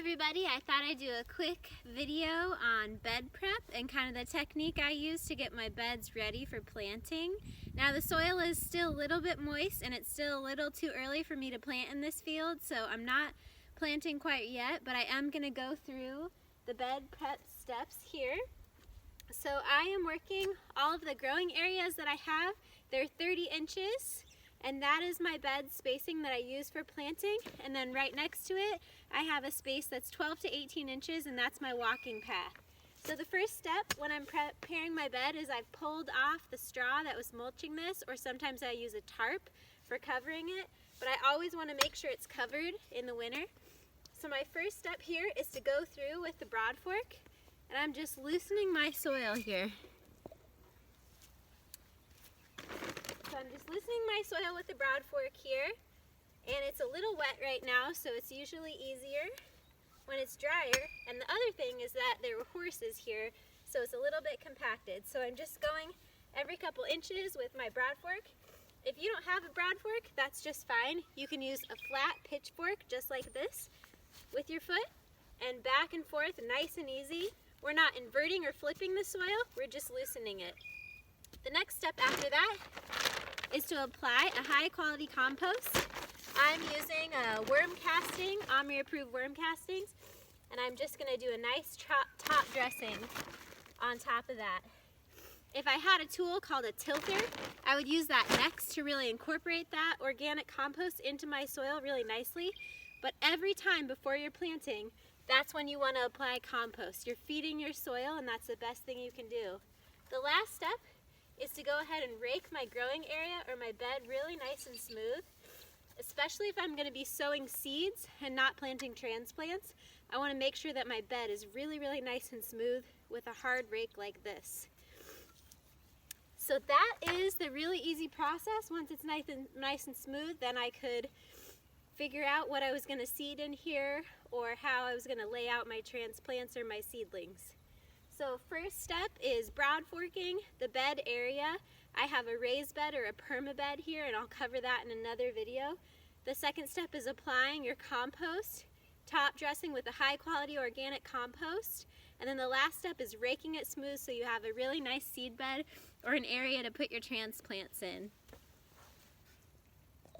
everybody, I thought I'd do a quick video on bed prep and kind of the technique I use to get my beds ready for planting. Now the soil is still a little bit moist and it's still a little too early for me to plant in this field, so I'm not planting quite yet, but I am going to go through the bed prep steps here. So I am working all of the growing areas that I have. They're 30 inches. And that is my bed spacing that I use for planting. And then right next to it, I have a space that's 12 to 18 inches, and that's my walking path. So the first step when I'm preparing my bed is I've pulled off the straw that was mulching this, or sometimes I use a tarp for covering it, but I always want to make sure it's covered in the winter. So my first step here is to go through with the broad fork, and I'm just loosening my soil here. So I'm just loosening my soil with the broad fork here, and it's a little wet right now, so it's usually easier when it's drier. And the other thing is that there were horses here, so it's a little bit compacted. So I'm just going every couple inches with my broad fork. If you don't have a broad fork, that's just fine. You can use a flat pitchfork just like this with your foot, and back and forth nice and easy. We're not inverting or flipping the soil, we're just loosening it. The next step after that is to apply a high quality compost. I'm using worm casting, OMRI approved worm castings, and I'm just going to do a nice top dressing on top of that. If I had a tool called a tilter, I would use that next to really incorporate that organic compost into my soil really nicely. But every time before you're planting, that's when you want to apply compost. You're feeding your soil, and that's the best thing you can do. The last step is to go ahead and rake my growing area or my bed really nice and smooth. Especially if I'm going to be sowing seeds and not planting transplants, I want to make sure that my bed is really nice and smooth with a hard rake like this. So that is the really easy process. Once it's nice and smooth, then I could figure out what I was going to seed in here or how I was going to lay out my transplants or my seedlings. So first step is broad forking the bed area. I have a raised bed or a perma bed here, and I'll cover that in another video. The second step is applying your compost, top dressing with a high quality organic compost. And then the last step is raking it smooth so you have a really nice seed bed or an area to put your transplants in.